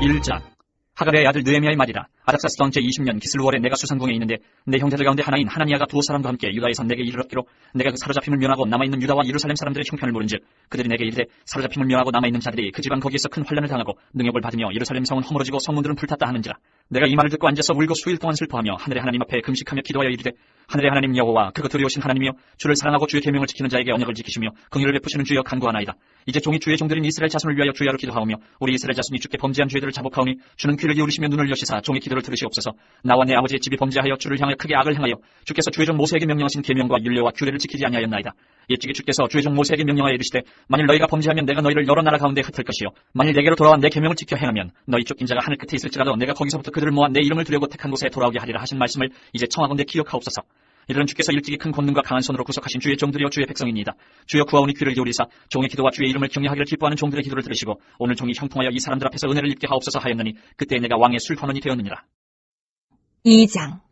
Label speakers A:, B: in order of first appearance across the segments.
A: 1장. 하갈의 아들 느헤미야의 말이라. 아닥사스던 제20년 기슬루월에 내가 수산궁에 있는데 내 형제들 가운데 하나인 하나니아가 두 사람과 함께 유다에서 내게 이르렀기로 내가 그 사로잡힘을 면하고 남아있는 유다와 예루살렘 사람들의 형편을 모른즉 그들이 내게 이르되 사로잡힘을 면하고 남아있는 자들이 그 지방 거기에서 큰 환난을 당하고 능욕을 받으며 예루살렘 성은 허물어지고 성문들은 불탔다 하는지라. 내가 이 말을 듣고 앉아서 울고 수일 동안 슬퍼하며 하늘의 하나님 앞에 금식하며 기도하여 이르되 하늘의 하나님 여호와 그가 두려우신 하나님이여 주를 사랑하고 주의 계명을 지키는 자에게 언약을 지키시며 긍휼을 베푸시는 주여 간구하나이다. 이제 종이 주의 종들인 이스라엘 자손을 위하여 주야로 기도하오며 우리 이스라엘 자손이 주께 범죄한 죄들을 자복하오니 주는 귀를 기울이시며 눈을 여시사 종의 기도를 들으시옵소서. 나와 내 아버지의 집이 범죄하여 주를 향하여 크게 악을 행하여 주께서 주의 종 모세에게 명령하신 계명과 율례와 규례를 지키지 아니하였나이다. 옛적에 주께서 주의 종 모세에게 명령하여 이르시되 만일 너희가 범죄하면 내가 너희를 여러 나라 가운데 흩을 것이요 만일 내게로 돌아와 내 계명을 지켜 행하면 너희 쫓긴 자가 하늘 끝에 있을지라도 내가 거기서부터 그들을 모아 내 이름을 두려고 택한 곳에 돌아오게 하리라 하신 말씀을 이제 청하건대 기억하옵소서. 이들은 주께서 일찍이 큰 권능과 강한 손으로 구속하신 주의 종들이여 주의 백성이니이다. 주여 구하오니 귀를 기울이사 종의 기도와 주의 이름을 경외하기를 기뻐하는 종들의 기도를 들으시고 오늘 종이 형통하여 이 사람들 앞에서 은혜를 입게 하옵소서 하였느니 그때 내가 왕의 술관원이 되었느니라.
B: 2장.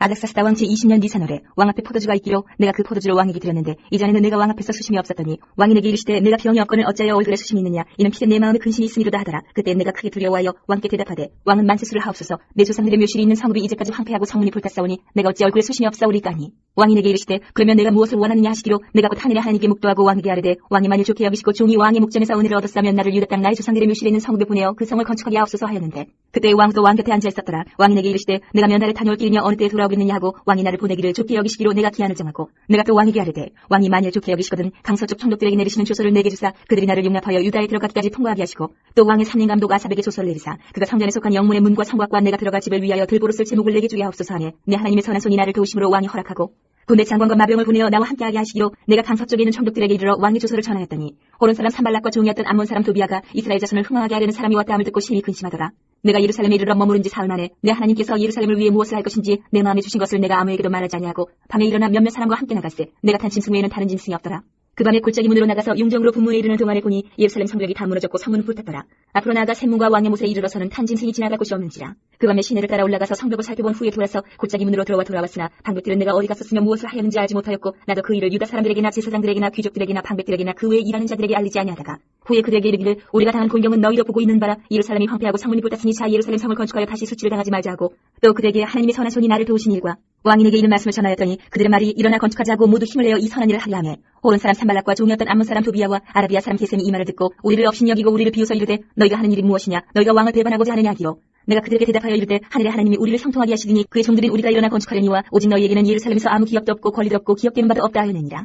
B: 아닥사스다 왕 제20년 니산월에 왕 앞에 포도주가 있기로 내가 그 포도주를 왕에게 드렸는데 이전에는 내가 왕 앞에서 수심이 없었더니 왕이 내게 이르시되 내가 병이 없거늘 어찌하여 얼굴에 수심이 있느냐 이는 피된 내 마음에 근심이 있음이로다 하더라. 그때 내가 크게 두려워하여 왕께 대답하되 왕은 만세수를 하옵소서. 내 조상들의 묘실이 있는 성읍이 이제까지 황폐하고 성문이 불탔사오니 내가 어찌 얼굴에 수심이 없사오리까 하니 왕이 내게 이르시되 그러면 내가 무엇을 원하느냐 하시기로 내가 곧 하늘의 하나님께 묵도하고 왕에게 아뢰되 왕이 만일 좋게 여기시고 종이 왕의 목전에서 은혜를 얻었사면 나를 유다 땅 나의 조상들의 묘실에 있는 성읍에 보내어 그 성을 건축하게 하옵소서 하였는데 그때 왕도 왕 곁에 앉아 있었더라. 왕이 내게 이르시되 내가 면나를 다녀올 길이며 어느 때에 돌아오겠느냐 하고 왕이 나를 보내기를 좋게 여기시기로 내가 기한을 정하고 내가 또 왕에게 아뢰되 왕이 만일 좋게 여기시거든 강서쪽 총독들에게 내리시는 조서를 내게 주사 그들이 나를 용납하여 유다에 들어가기까지 통과하게 하시고 또 왕의 삼림감독 아삽에게 조서를 내리사 그가 성전에 속한 영문의 문과 성곽과 내가 들어갈 집을 위하여 들보로 쓸 제목을 내게 주게 하옵소서 하네. 내 하나님의 선한 손이 나를 도우심으로 왕이 허락하고 군대 장관과 마병을 보내어 나와 함께하게 하시기로 내가 강서쪽에 있는 총독들에게 이르러 왕의 조서를 전하였더니 호론 사람 산발락과 종이었던 암몬 사람 도비아가 이스라엘 자손을 흥황하게 하려는 사람이 왔다 함을 듣고 심히 근심하더라. 내가 예루살렘에 이르러 머무른 지 사흘 만에 내 하나님께서 예루살렘을 위해 무엇을 할 것인지 내 마음에 주신 것을 내가 아무에게도 말하지 아니하고 밤에 일어나 몇몇 사람과 함께 나갔으 내가 탄 짐승 외에는 다른 짐승이 없더라. 그 밤에 골짜기 문으로 나가서 용정으로 분문에 이르는 동안에 보니 예루살렘 성벽이 다 무너졌고 성문은 불탔더라. 앞으로 나아가 샘문과 왕의 못에 이르러서는 탄 짐승이 지나갈 곳이 없는지라. 그 밤에 시내를 따라 올라가서 성벽을 살펴본 후에 돌아서 골짜기 문으로 돌아왔으나 방백들은 내가 어디 갔었으며 무엇을 하였는지 알지 못하였고 나도 그 일을 유다 사람들에게나 제사장들에게나 귀족들에게나 방백들에게나 그 외에 일하는 자들에게 알리지 아니하다가 후에 그들에게 이르기를 우리가 당한 곤경은 너희도 보고 있는 바라. 예루살렘이 황폐하고 성문이 불탔으니 자 예루살렘 성을 건축하여 다시 수치를 당하지 말자 하고 또 그들에게 하나님의 선한 손이 나를 도우신 일과 왕이 내게 이런 말씀을 전하였더니 그들의 말이 일어나 건축하자 하고 모두 힘을 내어 이 선한 일을 하려 하매 호론 사람 산발락과 종이었던 암몬 사람 도비아와 아라비아 사람 게셈이 이 말을 듣고 우리를 업신여기고 우리를 비웃어 이르되 너희가 하는 일이 무엇이냐 너희가 왕을 배반하고자 하느냐 하기로 내가 그들에게 대답하여 이르되 하늘의 하나님이 우리를 형통하게 하시리니 그의 종들인 우리가 일어나 건축하려니와 오직 너희에게는 예루살렘에서 아무 기업도 없고 권리도 없고 기업되는 바도 없다 하였느니라.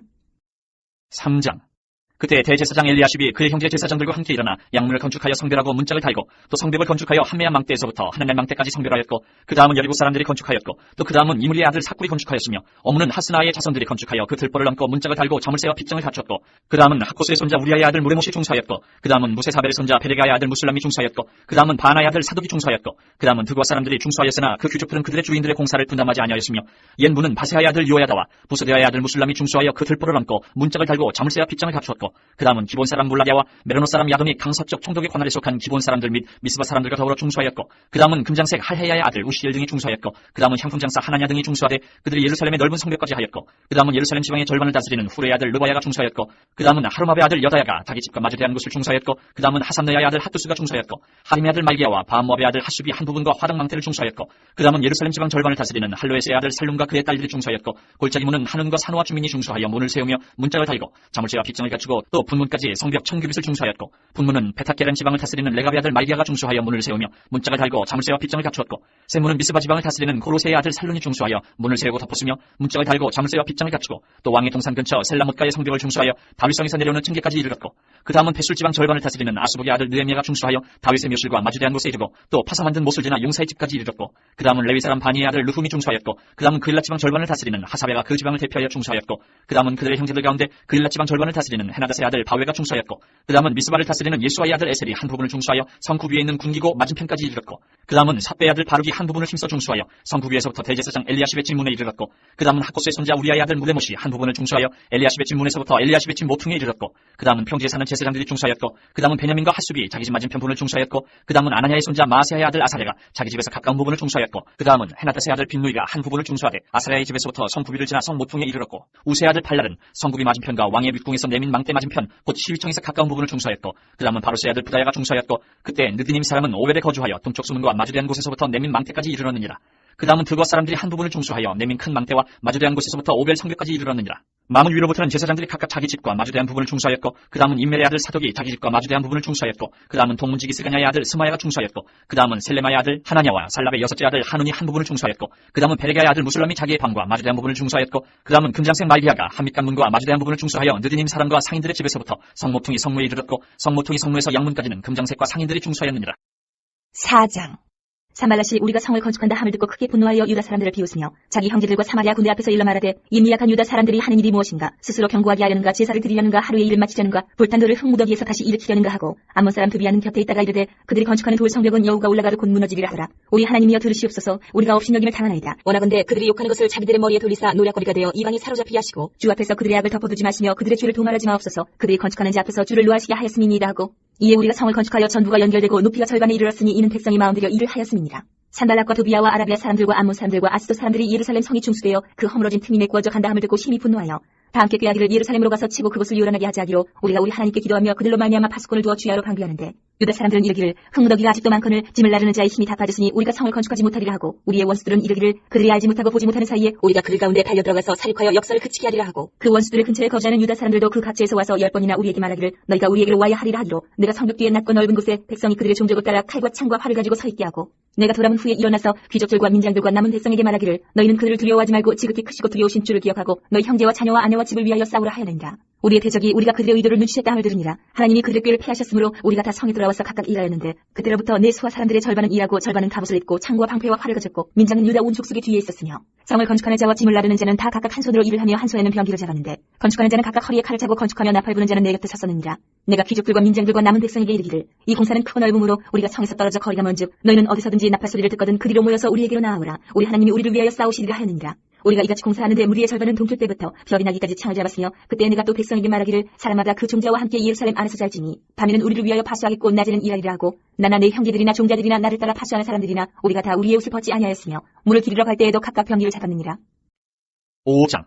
A: 3장. 그때 대제사장 엘리야십이 그의 형제 제사장들과 함께 일어나 양문을 건축하여 성별하고 문짝을 달고 또 성벽을 건축하여 한메아 망대에서부터 하나넬 망대까지 성별하였고 그 다음은 여리고 사람들이 건축하였고 또 그 다음은 이므리의 아들 삭굴이 건축하였으며 어문은 하스나의 자손들이 건축하여 그 들보를 넘고 문짝을 달고 자물쇠와 빗장을 갖췄고 그 다음은 하코스의 손자 우리아의 아들 무레못이 중사였고 그 다음은 무세사벨의 손자 베레가의 아들 무술람이 중사였고 그 다음은 바나의 아들 사독이 중사였고 그 다음은 드과 사람들이 중수하였으나 그 귀족들은 그들의 주인들의 공사를 분담하지 아니하였으며 옛 문은 바세하의 아들 요야다와 부스데아의 아들 무술람이 중수하여 그 들보를 넘고 문짝을 달고 자물쇠와 빗장을 갖추었고 그 다음은 기본 사람 물라야와 메로노 사람 야돈이 강서쪽 총독의 관할에 속한 기본 사람들 및 미스바 사람들과 더불어 중수하였고 그 다음은 금장색 할헤야의 아들 우시엘 등이 중수하였고 그 다음은 향품장사 하나냐 등이 중수하되 그들이 예루살렘의 넓은 성벽까지 하였고 그 다음은 예루살렘 지방의 절반을 다스리는 후레의 아들 르바야가 중수하였고 그 다음은 하루마베 아들 여다야가 자기 집과 마주대한 곳을 중수하였고 그 다음은 하삼네야의 아들 핫두스가 중수하였고 하림의 아들 말기야와 바암모압의 아들 하수비 한 부분과 화덕망태를 중수하였고 그 다음은 예루살렘 지방 절반을 다스리는 할로에스의 아들 살룸과 그의 딸들이 중수하였고 골짜기 문은 한운과 산호와 주민이 중수하여 문을 세우며 문짝을 달고 자물쇠와 빗장을 갖추고 또 분문까지 성벽 1000규빗을 중수하였고 분문은 베타케란 지방을 다스리는 레갑의 아들 말기야가 중수하여 문을 세우며 문짝을 달고 자물쇠와 빗장을 갖추었고 샘문은 미스바 지방을 다스리는 고로세의 아들 살룬이 중수하여 문을 세우고 덮었으며 문짝을 달고 자물쇠와 빗장을 갖추고 또 왕의 동산 근처 셀라못가의 성벽을 중수하여 다윗성에서 내려오는 층계까지 이르렀고 그 다음은 벳술 지방 절반을 다스리는 아스복의 아들 느헤미야가 중수하여 다윗의 묘실과 마주대한 곳에 이르고 또 파사 만든 못을 지나 용사의 집까지 이르렀고 그 다음은 레위 사람 바니의 아들 르훔이 중수하였고 그 다음은 그일라 지방 절반을 다스리는 하사베가 그 지방을 대표하여 중수하였고 그 다음은 그들의 형제들 가운데 그일라 지방 절반을 다스리는 헤나닷의 아들 바웨가 중수하였고 그 다음은 미스바를 다스리는 예수아의 아들 에셀이 한 부분을 중수하여 성구 위에 있는 군기고 맞은편까지 이르렀고 그 다음은 삿배의 아들 바룩이 한 부분을 힘써 중수하여 성구 위에서부터 대제사장 엘리야십의 집문에 이르렀고 그 다음은 하코스의 손자 우리아의 아들 무레못이 한 부분을 중수하여 엘리야십의 집문에서부터 엘리야십의 집 모퉁이에 이르렀고 그 다음은 평지에 사는 제사장들이 중수하였고 그 다음은 베냐민과 핫수비 자기 집 맞은편 부분을 중수하였고 그 다음은 아나냐의 손자 마아세아의 아들 아사랴가 자기 집에서 가까운 부분을 중수하였고 그 다음은 헤나닷의 아들 빈누이가 한 부분을 중수하되 아사랴의 집에서부터 성구비를 지나 성 모퉁이에 이르렀고 우세의 아들 팔랄은 성구비 맞은편과 왕의 윗궁에서 내민 망대 맞은편 곧 시위청에서 가까운 부분을 중수하였고 그 다음은 바로스의 아들 부다야가 중수하였고 그때 느드님 사람은 오벨에 거주하여 동쪽 수문과 마주대한 곳에서부터 내민 망대까지 이르렀느니라. 그 다음은 드거 사람들이 한 부분을 중수하여 내민 큰 망대와 마주대한 곳에서부터 오벨 성벽까지 이르렀느니라. 마문 위로부터는 제사장들이 각각 자기 집과 마주대한 부분을 중수하였고 그 다음은 임멜의 아들 사독이 자기 집과 마주대한 부분을 중수하였고 그 다음은 동문지기 스가냐의 아들 스마야가 중수하였고 그 다음은 셀레마의 아들 하나냐와 살랍의 여섯째 아들 하눈이 한 부분을 중수하였고 그 다음은 베레가의 아들 무술람이 자기의 방과 마주대한 부분을 중수하였고 그 다음은 금장색 말비아가 한밑간문과 마주대한 부분을 중수하여 느드님 사람과 상인들의 집에서부터 성모퉁이 성무에 이르렀고 성모퉁이 성무에서 양문까지는 금장색과 상인들이 중수하였느니라.
B: 4장. 산발랏이 우리가 성을 건축한다 함을 듣고 크게 분노하여 유다 사람들을 비웃으며 자기 형제들과 사마리아 군대 앞에서 일러 말하되 이 미약한 유다 사람들이 하는 일이 무엇인가? 스스로 경고하게 하려는가? 제사를 드리려는가? 하루의 일을 마치려는가? 불탄 돌을 흙무더기에서 다시 일으키려는가 하고 암몬 사람 드비아는 곁에 있다가 이르되 그들이 건축하는 돌 성벽은 여우가 올라가도 곧 무너지리라 하더라. 우리 하나님이여 들으시옵소서. 우리가 업신여김을 당하나이다. 원하건대 그들이 욕하는 것을 자기들의 머리에 돌리사 노략거리가 되어 이방이 사로잡히게 하시고 주 앞에서 그들의 악을 덮어두지 마시며 그들의 죄를 도말하지 마옵소서. 그들이 건축하는 자 앞에서 주를 노하시게 하였음이니이다 하고 이에 우리가 성을 건축하여 전부가 연결되고 높이가 절반에 이르렀으니 이는 백성이 마음들여 일을 하였음이니라. 산발랏과 도비아와 아라비아 사람들과 암몬 사람들과 아스도 사람들이 예루살렘 성이 중수되어 그 허물어진 틈이 메꾸어져 간다 함을 듣고 심히 분노하여 다 함께 꾀하기를 예루살렘으로 가서 치고 그곳을 요란하게 하자 하기로 우리가 우리 하나님께 기도하며 그들로 말미암아 파수꾼을 두어 주야로 방비하는데 유다 사람들은 이르기를 흙무더기가 아직도 많거늘 짐을 나르는 자의 힘이 다 빠졌으니 우리가 성을 건축하지 못하리라 하고 우리의 원수들은 이르기를 그들이 알지 못하고 보지 못하는 사이에 우리가 그들 가운데 달려들어가서 살육하여 역사를 그치게 하리라 하고 그 원수들의 근처에 거주하는 유다 사람들도 그 각지에서 와서 10번이나 우리에게 말하기를 너희가 우리에게로 와야 하리라 하기로 내가 성벽 뒤에 낮고 넓은 곳에 백성이 그들의 종족을 따라 칼과 창과 활을 가지고 서 있게 하고 내가 돌아온 후에 일어나서 귀족들과 민장들과 남은 백성에게 말하기를 너희는 그들을 두려워하지 말고 지극히 크시고 두려우신 주를 기억하고 너희 형제와 자녀와 아내와 집을 위하여 싸우라 하였느니라. 우리의 대적이 우리가 그들의 의도를 눈치챘다 함을 들으니라. 하나님이 그들의 꾀를 피하셨으므로 우리가 다 성에 돌아와서 각각 일하였는데 그때로부터 내 수하 사람들의 절반은 일하고 절반은 갑옷을 입고 창과 방패와 활을 가졌고 민장은 유다 온 족속의 뒤에 있었으며 성을 건축하는 자와 짐을 나르는 자는 다 각각 한 손으로 일을 하며 한 손에는 병기를 잡았는데 건축하는 자는 각각 허리에 칼을 차고 건축하며 나팔 부는 자는 내 곁에 섰었느니라. 내가 귀족들과 민장들과 남은 백성에게 이르기를 이 공사는 크고 넓음으로 우리가 성에서 떨어져 거리가 먼즉 너희는 어디서든지 나팔 소리를 듣거든 그리로 모여서 우리에게로 나아오라. 우리 하나님이 우리를 위하여 싸우시리라 하였느니라. 우리가 이같이 공사하는데 무리의 절반은 동틀 때부터 별이 나기까지 창을 잡았으며 그때 내가 또 백성에게 말하기를 사람마다 그 종자와 함께 예루살렘 안에서 잘지니 밤에는 우리를 위하여 파수하겠고 낮에는 일하리라 하고 나나 내 형제들이나 종자들이나 나를 따라 파수하는 사람들이나 우리가 다 우리의 옷을 벗지 아니하였으며 물을 기르러 갈 때에도 각각 병기를 잡았느니라.
A: 5장.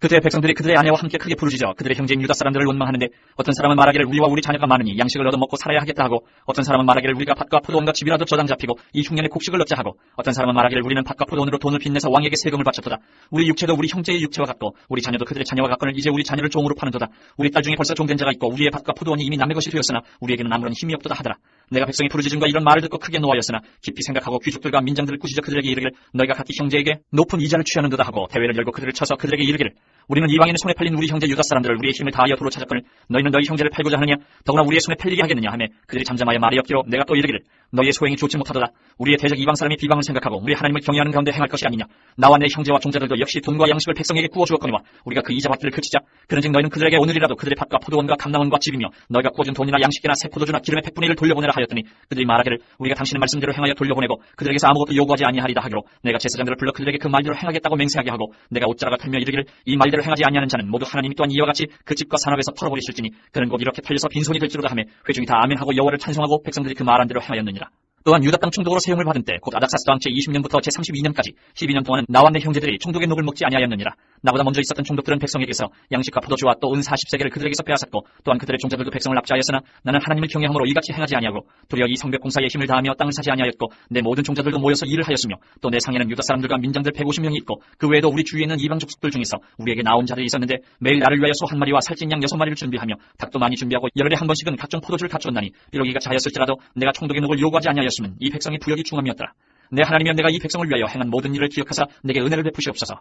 A: 그때 백성들이 그들의 아내와 함께 크게 부르짖어 그들의 형제인 유다 사람들을 원망하는데 어떤 사람은 말하기를 우리와 우리 자녀가 많으니 양식을 얻어 먹고 살아야 하겠다 하고 어떤 사람은 말하기를 우리가 밭과 포도원과 집이라도 저당 잡히고 이 흉년에 곡식을 얻자 하고 어떤 사람은 말하기를 우리는 밭과 포도원으로 돈을 빚내서 왕에게 세금을 바쳤도다. 우리 육체도 우리 형제의 육체와 같고 우리 자녀도 그들의 자녀와 같거늘 이제 우리 자녀를 종으로 파는도다. 우리 딸 중에 벌써 종된 자가 있고 우리의 밭과 포도원이 이미 남의 것이 되었으나 우리에게는 아무런 힘이 없도다 하더라. 내가 백성의 부르짖음과 이런 말을 듣고 크게 노하였으나 깊이 생각하고 귀족들과 민장들을 꾸짖어 그들에게 이르기를 너희가 각기 형제에게 높은 이자를 취하는도다 하고 대회를 열고 그들을 쳐서 그들에게 이르기를 우리는 이방인의 손에 팔린 우리 형제 유다 사람들을 우리의 힘을 다하여 도로 찾았거늘 너희는 너희 형제를 팔고자 하느냐 더구나 우리의 손에 팔리게 하겠느냐 하매 그들이 잠잠하여 말이 없기로 내가 또 이르기를 너희의 소행이 좋지 못하도다. 우리의 대적 이방 사람이 비방을 생각하고 우리 하나님을 경외하는 가운데 행할 것이 아니냐. 나와 내 형제와 종자들도 역시 돈과 양식을 백성에게 구워 주었거니와 우리가 그 이자 받기를 그치자. 그런즉 너희는 그들에게 오늘이라도 그들의 밭과 포도원과 감남원과 집이며 너희가 구워준 돈이나 양식이나 새 포도주나 기름의 100분의 1을 돌려보내라 하였더니 그들이 말하기를 우리가 당신의 말씀대로 행하여 돌려보내고 그들에게서 아무것도 요구하지 아니하리다 하기로 내가 제사장들을 불러 그들에게 그 말대로 행하겠다고 맹세하게 하고 내가 옷자락을 털며 이르기를 이 말대로 행하지 아니하는 자는 모두 하나님이 또한 이와 같이 그 집과 산업에서 털어버리실지니 그는 곧 이렇게 털려서 빈손이 될지로다 하며 회중이 다 아멘하고 여호와를 찬송하고 백성들이 그 말한 대로 행하였느니라. 또한 유다 땅 총독으로 세움을 받은 때 곧 아닥사스 왕 제20년부터 제32년까지 12년 동안은 나와 내 형제들이 총독의 녹을 먹지 아니하였느니라. 나보다 먼저 있었던 총독들은 백성에게서 양식과 포도주와 또 은 40세겔을 그들에게서 빼앗았고 또한 그들의 종자들도 백성을 납치하였으나 나는 하나님을 경외함으로 이같이 행하지 아니하고 도리어 이 성벽 공사에 힘을 다하며 땅을 사지 아니하였고 내 모든 종자들도 모여서 일을 하였으며 또 내 상에는 유다 사람들과 민장들 150명이 있고 그 외에도 우리 주위에 있는 이방 족속들 중에서 우리에게 나온 자들이 있었는데 매일 나를 위하여 소 한 마리와 살찐 양 6마리를 준비하며 닭도 많이 준비하고 열흘에 한 번씩은 각종 포도주를 갖추었나니 비록 이같이 하였을지라도 내가 총독의 녹을 요구하지 아니하였으면 이 백성의 부역이 중함이었더라. 내 하나님이여 내가 이 백성을 위하여 행한 모든 일을 기억하사 내게 은혜를 베푸시옵소서.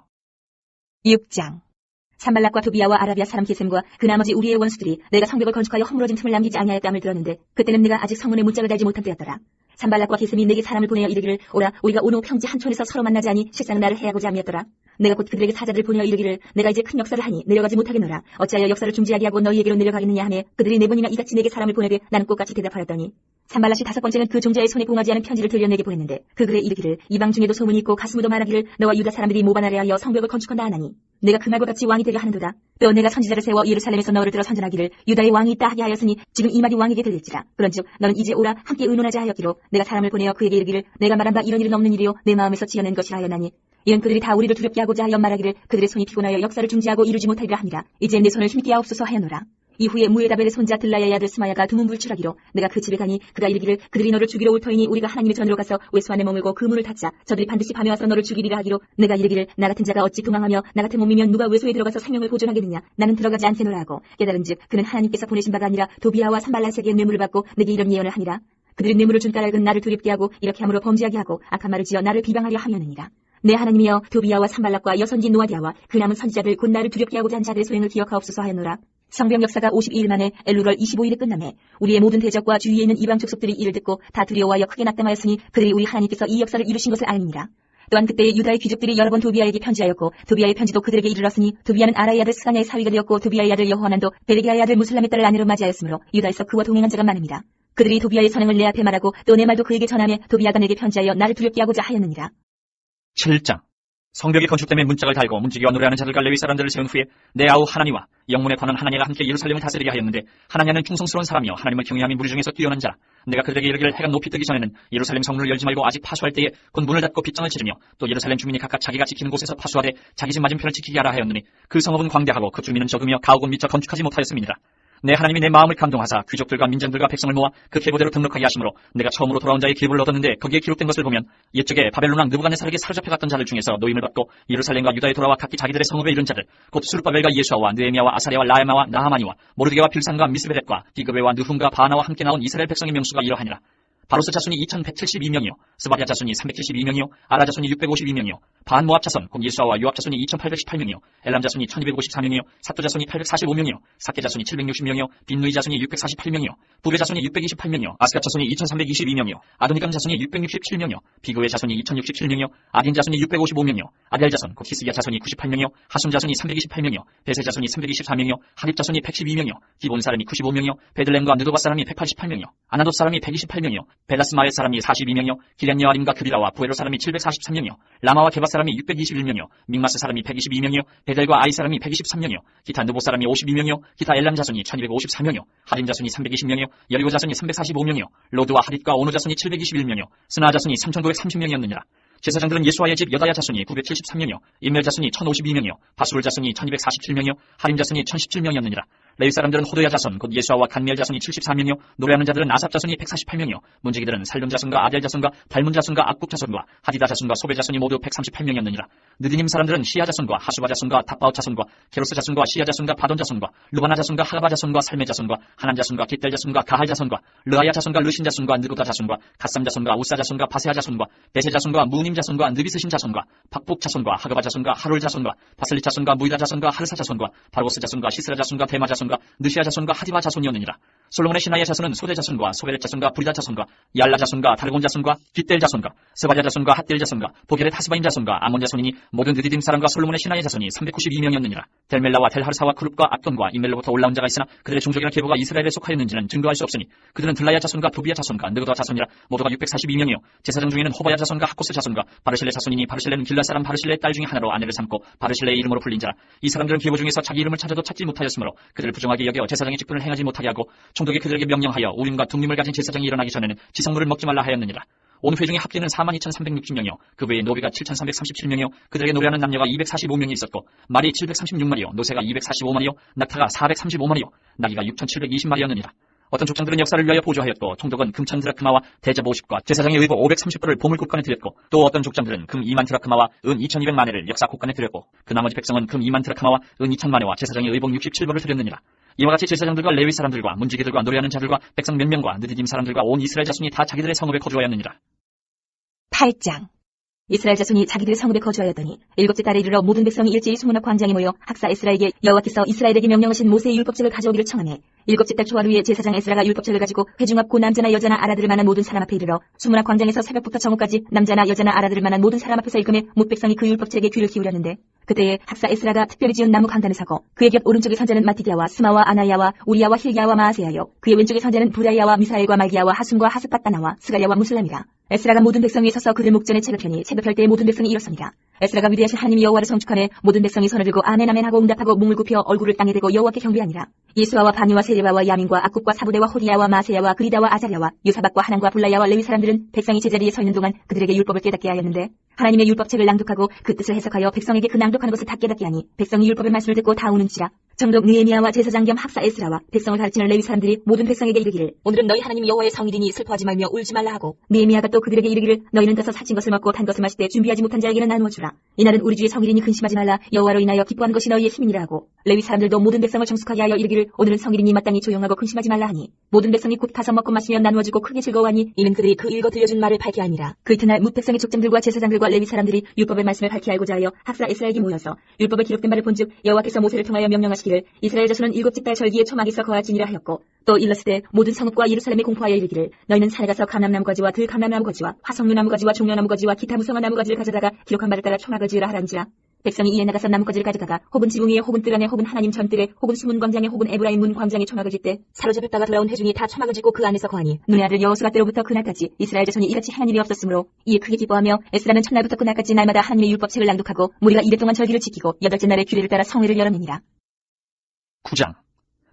B: 6장. 산발락과 도비아와 아라비아 사람 게셈과 그 나머지 우리의 원수들이 내가 성벽을 건축하여 허물어진 틈을 남기지 아니하였다함을 들었는데 그때는 내가 아직 성문에 문짝을 달지 못한 때였더라. 산발락과 게셈이 내게 사람을 보내어 이르기를 오라 우리가 오노 평지 한 촌에서 서로 만나지 아니 실상은 나를 해하고자 함이었더라. 내가 곧 그들에게 사자들을 보내어 이르기를 내가 이제 큰 역사를 하니 내려가지 못하겠노라. 어찌하여 역사를 중지하게 하고 너희에게로 내려가겠느냐 하매 그들이 4번이나 이같이 내게 사람을 보내되 나는 꽃같이 대답하였더니 산발랏이 5번째는 그 종자의 손에 봉하지 않은 편지를 들려 내게 보냈는데 그 글에 이르기를 이방 중에도 소문이 있고 가슴으로 말하기를 너와 유다 사람들이 모반 아래하여 성벽을 건축한다 하나니 내가 그 말과 같이 왕이 되게 하는도다. 또 내가 선지자를 세워 예루살렘에서 너를 들어 선전하기를 유다의 왕이 있다 하게 하였으니 지금 이 말이 왕에게 들릴지라. 그런즉 너는 이제 오라 함께 의논하자 하였기로 내가 사람을 보내어 그에게 이르기를 내가 말한 바 이런 일은 없는 일이요 내 마음에서 지어낸 것이라 하였나니 이는 그들이 다 우리를 두렵게 하고자 하여 말하기를 그들의 손이 피곤하여 역사를 중지하고 이루지 못하리라 하니라. 이제 내 손을 힘있게 하옵소서 하였노라. 이후에 무에다벨의 손자 들라야의 아들 스마야가 두문불출하기로 내가 그 집에 가니 그가 이르기를 그들이 너를 죽이러 올 터이니 우리가 하나님의 전으로 가서 외소안에 머물고 그 문을 닫자. 저들이 반드시 밤에 와서 너를 죽이리라 하기로 내가 이르기를 나 같은 자가 어찌 도망하며 나 같은 몸이면 누가 외소에 들어가서 생명을 보존하겠느냐. 나는 들어가지 않겠노라 하고 깨달은즉 그는 하나님께서 보내신 바가 아니라 도비아와 산발라세게의 뇌물을 받고 내게 이런 예언을 하니라. 그들이 뇌물을 준 까닭은 나를 두렵게 하고 이렇게 함으로 범죄하게 하고 악한 말을 지어 나를 비방하려 하며느니라. 내 하나님이여 도비아와 산발락과 여선지 노아디아와 그 남은 선지자들 곧 나를 두렵게 하고자 한 자들의 소행을 기억하옵소서 하였노라. 성병 역사가 52일 만에 엘루럴 25일에 끝나매 우리의 모든 대적과 주위에 있는 이방 족속들이 이를 듣고 다 두려워하여 크게 낙담하였으니 그들이 우리 하나님께서 이 역사를 이루신 것을 알미니라. 또한 그때 유다의 귀족들이 여러 번 도비아에게 편지하였고 도비아의 편지도 그들에게 이르렀으니 도비아는 아라의 아들 스가냐의 사위가 되었고 도비아의 아들 여호하난도 베레기야의 아들 무슬람의 딸을 아내로 맞이하였으므로 유다에서 그와 동행한 자가 많음이라. 그들이 도비아의 선행을 내 앞에 말하고 또 내 말도 그에게 전하며 도비아가 내게 편지하여 나를 두렵게 하고자 하였느니라.
A: 7장. 성벽이 건축됨에 문짝을 달고 문지기와 노래하는 자들과 레위 사람들을 세운 후에 내 아우 하나니와 영문에 관한 하나니가 함께 예루살렘을 다스리게 하였는데 하나니는 충성스러운 사람이요 하나님을 경외함이 무리 중에서 뛰어난 자라. 내가 그들에게 이르기를 해가 높이 뜨기 전에는 예루살렘 성문을 열지 말고 아직 파수할 때에 곧 문을 닫고 빗장을 치르며 또 예루살렘 주민이 각각 자기가 지키는 곳에서 파수하되 자기 집 맞은편을 지키게 하라 하였느니 그 성읍은 광대하고 그 주민은 적으며 가옥은 미처 건축하지 못하였음이니라. 내 하나님이 내 마음을 감동하사 귀족들과 민장들과 백성을 모아 그 계보대로 등록하게 하심으로 내가 처음으로 돌아온 자의 기업을 얻었는데 거기에 기록된 것을 보면 옛적에 바벨론 왕 느부갓네살에게 사로잡혀 갔던 자들 중에서 노임을 받고 예루살렘과 유다에 돌아와 각기 자기들의 성읍에 이른 자들 곧 수르바벨과 예수아와 느헤미야와 아사랴와 라에마와 나하마니와 모르드게와 빌산과 미스베렛과 비그베와 느훔과 바나와 함께 나온 이스라엘 백성의 명수가 이러하니라. 바로스 자손이 2172명이요 스바랴 자손이 372명이요 아라 자손이 652명이요 반모압 자손 곧 예수아와 요압 자손이 2818명이요 엘람 자손이 1254명이요 삿도 자손이 845명이요 사케 자손이 760명이요 빈누이 자손이 648명이요 부베 자손이 628명이요 아스가 자손이 2322명이요 아도니감 자손이 667명이요 비그웨 자손이 2067명이요 아딘 자손이 655명이요 아델 자손 곧 히스기야 자손이 98명이요 하숨 자손이 328명이요 베세 자손이 324명이요 하립 자손이 112명이요 기본 사람이 95명이요 베들렘과 느도바 사람이 188명이요 아나돗 사람이 128명이요 베다스마의 사람이 42명이요 기럇 여아림과 그리라와 부에로 사람이 743명이요 라마와 게바 사람이 621명이요 믹마스 사람이 122명이요 베델과 아이 사람이 123명이요 기타 느보 사람이 52명이요 기타 엘람 자손이 1254명이요 하림 자손이 320명이요 여리고 자손이 345명이요 로드와 하릿과 오노 자손이 721명이요 스나 자손이 3930명이었느니라. 제사장들은 예수아의 집 여다야 자손이 973명이요 임멜 자손이 1052명이요 바수르 자손이 1247명이요 하림 자손이 1017명이었느니라. 레위 사람들은 호도야 자손 곧 예수아와 간미엘 자손이 74명이요 노래하는 자들은 아삽 자손이 148명이요 문지기들은 살룸 자손과 아델 자손과 달문 자손과 악국 자손과 하디다 자손과 소베 자손이 모두 138명이었느니라. 느디님 사람들은 시야 자손과 하수바 자손과 다바웃 자손과 게로스 자손과 시야 자손과 바돈 자손과 루바나 자손과 하가바 자손과 살메 자손과 하난 자손과 깃델 자손과 가할 자손과 르아야 자손과 르신 자손과 느고다 자손과 갓삼 자손과 우사 자손과 바세아 자손과 베세 자손과 무님 자손과 느비스신 자손과 박북 자손과 하가바 자손과 하룰 자손과 바슬리 자손과 무이다 자손과 하르사 자손과 바르고스 자손과 시스라 자손과 데마 자손과 느시아 자손과 하디바 자손이었느니라. 솔로몬의 신하의 자손은 소대 자손과 소베렛 자손과 브리다 자손과 얄라 자손과 달곤 자손과 깃델 자손과 스바랴 자손과 핫델 자손과 보게렛 하스바임 자손과 아몬 자손이니 모든 느디딤 사람과 솔로몬의 신하의 자손이 392명이었느니라. 델멜라와 델하르사와 크룹과 악돈과 이멜로부터 올라온 자가 있으나 그들의 종족이나 계보가 이스라엘에 속하였는지는 증거할 수 없으니 그들은 들라야 자손과 도비야 자손과 느그다 자손이라 모두가 642명이요 제사장 중에는 호바야 자손과 하코스 자손과 바르실레 자손이니 바르실레는 길라 사람 바르실레의 딸 중에 하나로 아내를 삼고 바르실레의 이름으로 불린 자라. 이 사람들은 계보 중에서 자기 이름을 찾아도 찾지 못하였으므로 그들을 부정하게 여겨 제사장의 직분을 행하지 못하게 하고 총독이 그들에게 명령하여 우림과 둠림을 가진 제사장이 일어나기 전에는 지성물을 먹지 말라 하였느니라. 온 회중의 합계는 42,360명이요 그 외에 노비가 7,337명이요 그들에게 노래하는 남녀가 245명이 있었고 말이 736마리요 노새가 245마리요 낙타가 435마리요 나귀가 6,720마리였느니라. 어떤 족장들은 역사를 위하여 보조하였고 총독은 금천 드라크마와 대접 50과 제사장의 의복 530불을 보물 곳간에 드렸고 또 어떤 족장들은 금 2만 드라크마와 은 2,200만회를 역사 곳간에 드렸고 그 나머지 백성은 금 2만 드라크마와 은 2,000만회와 제사장의 의복 67벌을 드렸느니라. 이와 같이 제사장들과 레위 사람들과 문지기들과 노래하는 자들과 백성 몇 명과 느디딤 사람들과 온 이스라엘 자손이 다 자기들의 성읍에 거주하였느니라.
B: 8장. 이스라엘 자손이 자기들의 성읍에 거주하였더니 일곱째 달에 이르러 모든 백성이 일제히 수문학 광장에 모여 학사 에스라에게 여호와께서 이스라엘에게 명령하신 모세의 율법책을 가져오기를 청하매 일곱째 달 초하루 후에 제사장 에스라가 율법책을 가지고 회중 앞 고 남자나 여자나 알아들을 만한 모든 사람 앞에 이르러 수문학 광장에서 새벽부터 정오까지 남자나 여자나 알아들을 만한 모든 사람 앞에서 읽음에 못 백성이 그 율법책에 귀를 기울였는데 그때에 학사 에스라가 특별히 지은 나무 강단을 사고 그의 곁 오른쪽의 선자는 마티디아와 스마와 아나야와 우리야와 힐기야와 마아세야요 그의 왼쪽의 선자는 부라야와 미사엘과 말기야와 하숨과 하스팟다나와 스가랴와 무슬람이라. 에스라가 모든 백성 위에 서서 그들 목전에 책을 펴니 책을 펼 때에 모든 백성이 일었습니다. 에스라가 위대하신 하나님 여호와를 성축하네 모든 백성이 손을 들고 아멘 아멘 하고 응답하고 몸을 굽혀 얼굴을 땅에 대고 여호와께 경배하니라. 예수아와 바니와 세레바와 야민과 악국과 사부대와 호디야와 마세야와 그리다와 아자랴와 유사박과 하난과 불라야와 레위 사람들은 백성이 제자리에 서 있는 동안 그들에게 율법을 깨닫게 하였는데 하나님의 율법책을 낭독하고 그 뜻을 해석하여 백성에게 그 낭독하는 것을 다 깨닫게 하니 백성이 율법의 말씀을 듣고 다 우는지라. 정독 느헤미야와 제사장 겸 학사 에스라와 백성을 가르치는 레위 사람들이 모든 백성에게 이르기를 오늘은 너희 하나님 여호와의 성일이니 슬퍼하지 말며 울지 말라 하고 느헤미야가 또 그들에게 이르기를 너희는 떠서 살찐 것을 먹고 단 것을 마실 때 준비하지 못한 자에게는 나누어 주라. 이날은 우리 주의 성일이니 근심하지 말라. 여호와로 인하여 기뻐하는 것이 너희의 힘이니라 하고 레위 사람들도 모든 백성을 정숙하게 하여 이르기를 오늘은 성일이니 마땅히 조용하고 근심하지 말라 하니 모든 백성이 곧 가서 먹고 마시며 나누어 주고 크게 즐거워하니 이는 그들이 그 읽어 들려준 말을 밝히 함이라. 그 이튿날 뭇 백성의 족장들과 제사장들과 레위 사람들이 율법의 말씀을 밝히 알고자 하여 학사 에스라에게 모여서 율법에 기록된 바를 본즉 여호와께서 모세를 통하여 명령하시기를 이스라엘 자손은 7째 달 절기에 초막에서 거하지니라 하였고 또 일렀으되 모든 성읍과 예루살렘에 공포하여 이르기를 너희는 산에 가서 감람나무 가지와 들감람나무 가지와 화석류나무 가지와 종려나무 가지와 기타 무성한 나무 가지를 가져다가 기록한 바를 따라 초막을 지으라 하란지라. 백성이 이에 나가서 나뭇가지를 가져다가 혹은 지붕 위에 혹은 뜰 안에 혹은 하나님 전뜰에 혹은 수문 광장에 혹은 에브라임 문 광장에 초막을 짓되 사로잡혔다가 돌아온 회중이 다 초막을 짓고 그 안에서 거하니 눈의 아들 여호수아 때로부터 그날까지 이스라엘 자손이 이같이 행한 일이 없었으므로 이에 크게 기뻐하며 에스라는 첫날부터 그날까지 날마다 하나님의 율법책을 낭독하고 무리가 이래 동안 절기를 지키고 8째 날에 규례를 따라 성회를 열었느니라.
A: 9장.